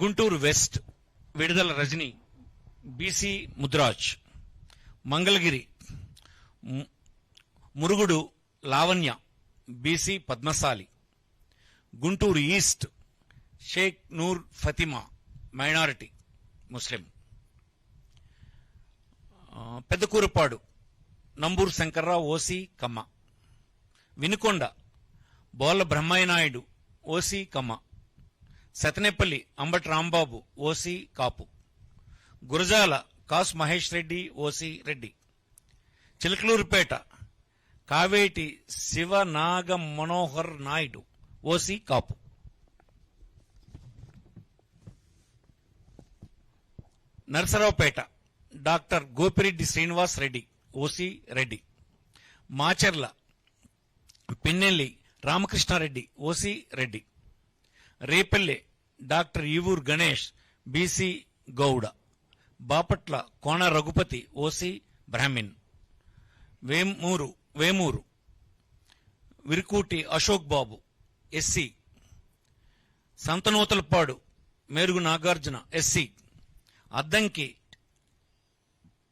Guntur west Vidadala Rajini BC Mudiraj. Mangalagiri Murugudu Lavanya BC Padmashali. Guntur east Shaik Noor Fatima minority ముస్లిం. Pedakurapadu Namburu Shankarrao OC Kamma. Vinukonda Bolla Brahmayyanaidu OC Kamma. Sattenapalli Ambati Rambabu OC Kapu. Gurajala Kasu Mahesh Reddy OC Reddy. Chilakaluripet Kaveti Sivanaga Manohar Naidu OC Kapu. Narasaraopet doctor Gopireddy Srinivas Reddy OC Reddy. Macherla Pinnelli Ramakrishnareddy OC Reddy. Repalle doctor Evur Ganesh BC Gowda. Bapatla Kona Raghupathi OC Brahmin. Vemuru Varikuti Ashok Babu SC. Santhanuthalapadu Merugu Nagarjuna SC. Addanki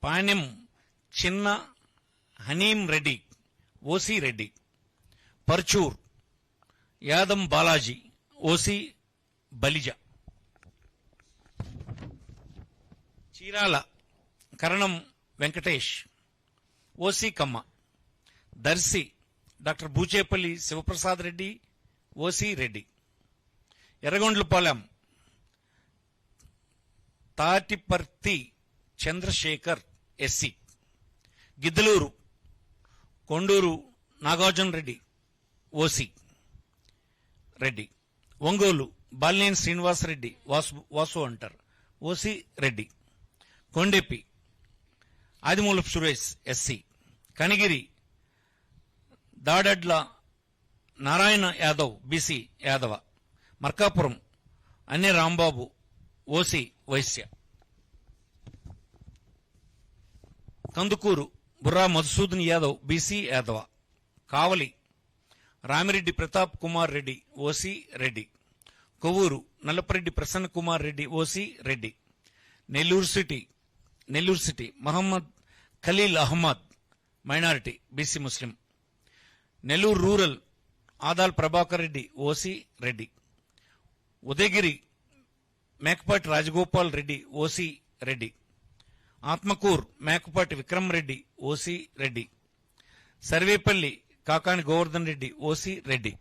Panem Chinna Hanimi Reddy OC Reddy. Parchur Yadam Balaji OC Balija. Chirala Karanam Venkatesh OC Kamma. Darsi doctor Buchepalli Sivaprasad Reddy OC Reddy. Yerragondapalem Tatiparthi Chandrasekhar SC. Giddalur Kondur Nagarjuna Reddy OC Reddy. Ongole Balineni Srinivasareddy Vasu అంటారు OC Reddy. Kondapi Adimulapu Suresh SC. Kanigiri Daddala Narayana Yadav BC Yadava. Markapuram Anne Rambabu OC Vysya. Kandukur Burra Madhusudan Yadav BC Yadava. కావలి Ramireddy Pratap Kumar Reddy OC Reddy. Kovvur Nallapareddy Prasanna Kumar Reddy OC Reddy. Nellore city Mohammed Khaleel Ahmed minority BC Muslim. Nellore rural Adala Prabhakar Reddy OC Reddy. Udayagiri Mekapati Rajagopal Reddy OC Reddy. Atmakur Mekapati Vikram Reddy OC Reddy. Sarvepalli Kakani Govardhan Reddy OC Reddy.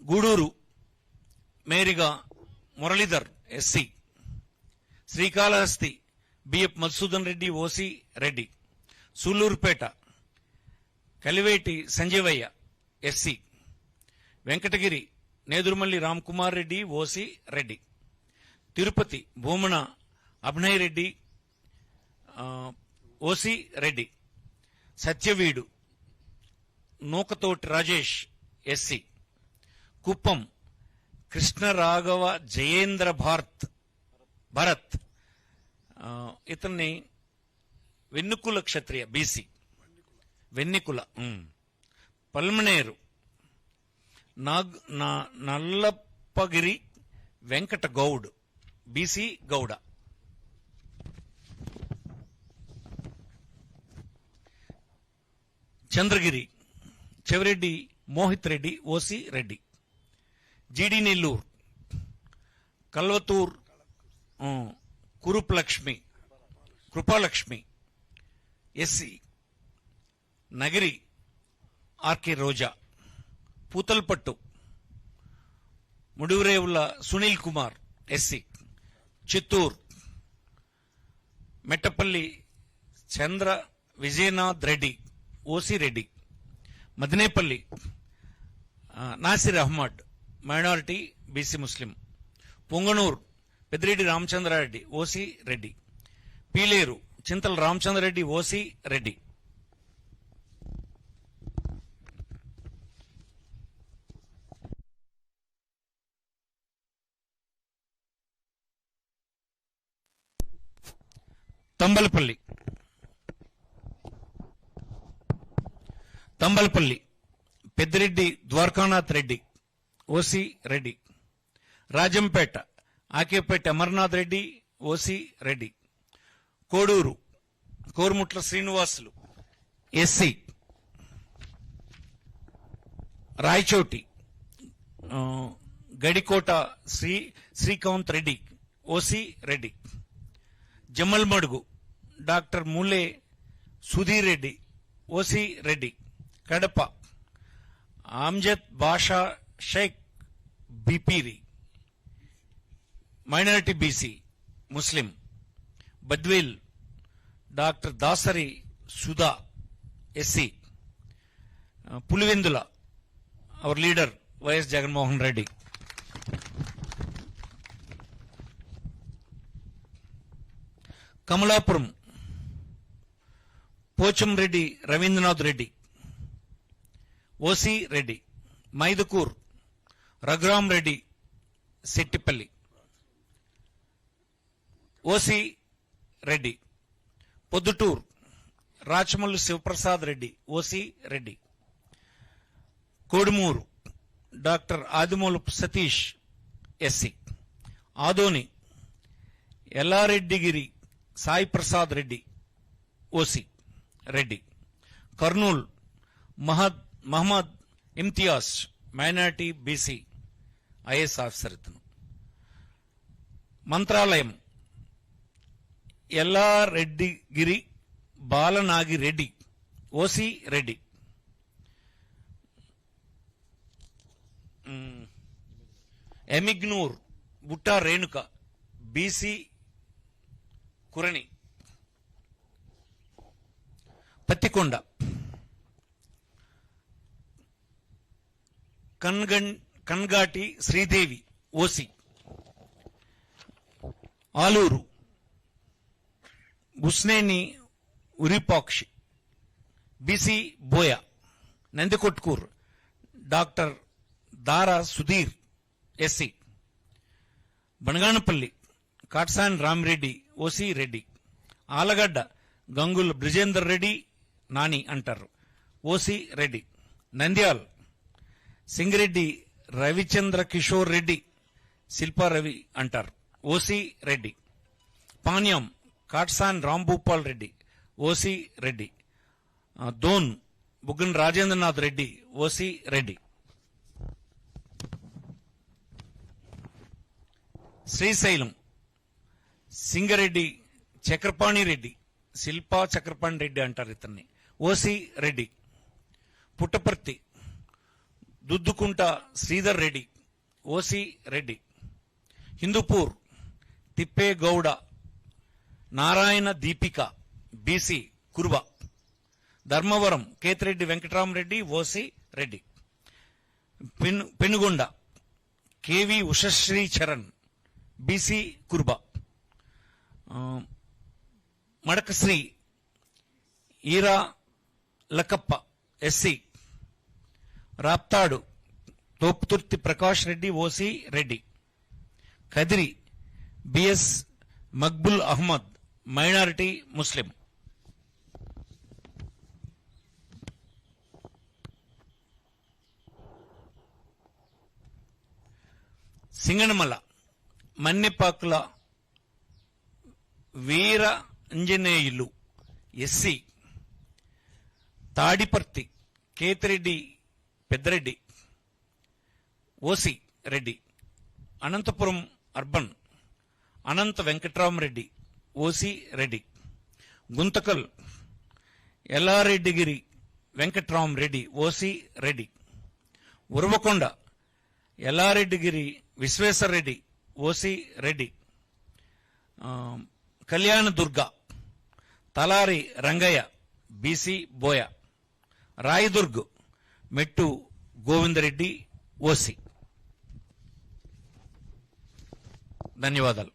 Gudur Meriga Muralidhar SC. Srikalahasti బిఎఫ్ Madhusudhan Reddy OC Reddy. Sullurpeta Kaliveti Sanjeevaiah SC. Venkatagiri Nedurumalli Ramkumar Reddy OC Reddy. Tirupati Bhumana Abhinay Reddy OC Reddy. Satyavedu Nukathoti Rajesh SC. Kuppam Krishnaraghava Jayendra Bharath ఇతన్ని Vannikula Kshatriya BC. Vannikula. Palamaner Nallappagari Venkata Goud BC Gowda. Chandragiri Chevireddy Mohith Reddy OC Reddy. GD Nellore Kalathur Krupalakshmi SC. Nagari RK Roja. Puthalapattu Mudivarevula Sunil Kumar SC. Chittoor Mettapalli Chandra Vijayanath Reddy OC Reddy. Madanapalle Nisar Ahmed minority BC ముస్లిం. Punganur Peddireddy Ramachandrareddy OC Reddy. Pileru Chintala Ramachandrareddy OC Reddy. Thamballapalle Thamballapalle Peddireddy Dwarakanath Reddy OC Reddy. Rajampet Akepati Amarnath Reddy OC Reddy. Koduru Korumutla Srinivasulu SC. Rayachoti Gadikota Srikanth Reddy OC Reddy. Jammalamadugu doctor Mule Sudheer Reddy OC Reddy. Kadapa Amjad Basha Shaik Bepari minority BC ముస్లిం. Badvel doctor Dasari Sudha SC. Pulivendula our leader YS Jaganmohan Reddy. Kamalapuram Pochamreddy Ravindranath Reddy OC Reddy. Mydukur Raghuram Reddy Settipalli OC Reddy. Proddatur Rachamallu Sivaprasad Reddy OC Reddy. Kodumur doctor Adimulapu Satish SC. Adoni Yellareddygari Sai Prasad Reddy OC Reddy. Kurnool Mohammed Imtiaz minority BC IAS officer ఇతను. Mantralayam Yellareddygari Balanagireddy OC Reddy. Emmiganur Butta Renuka BC Kuruni. Pattikonda Kangati Sridevi OC. Alur Busineni Virupakshi BC Boya. Nandikotkur doctor Dara Sudheer SC. Banaganapalle Katasani Ramireddy OC Reddy. Allagadda Gangula Brijendra Reddy Nani అంటారు OC Reddy. Nandyal Singireddy Ravichandra Kishore Reddy Shilparavi అంటారు OC Reddy. Panyam Katasani Rambhupal Reddy OC Reddy. Dhone Buggana Rajendranath Reddy OC Reddy. Srisailam Singareddy Chakrapani Reddy Shilpa Chakrapani Reddy అంటారు ఇతన్ని OC Reddy. Puttaparthi Duddukunta Sridhar Reddy OC Reddy. Hindupur Thippegowda Narayana Deepika BC Kuruba. Dharmavaram Kethireddy Venkataramireddy OC Reddy. Penukonda KV Ushashri Charan BC Kuruba. Madakasira Eera Lakkappa SC. Raptadu Thopudurthi Prakash Reddy OC Reddy. Kadiri BS Maqbool Ahmed minority ముస్లిం. Singanamala Mannepakula Veera Anjaneyulu SC. Tadipatri Kethireddy Peddareddy OC Reddy. Anantapur urban Anantha Venkatramireddy OC Reddy. Guntakal Yellareddygari Venkatramireddy OC Reddy. Uravakonda Yellareddygari Vishweshwar Reddy OC Reddy. Kalyandurg తలారి Rangayya BC బోయ. రాయదుర్గ్ మెట్టు Govinda Reddy OC. ధన్యవాదాలు.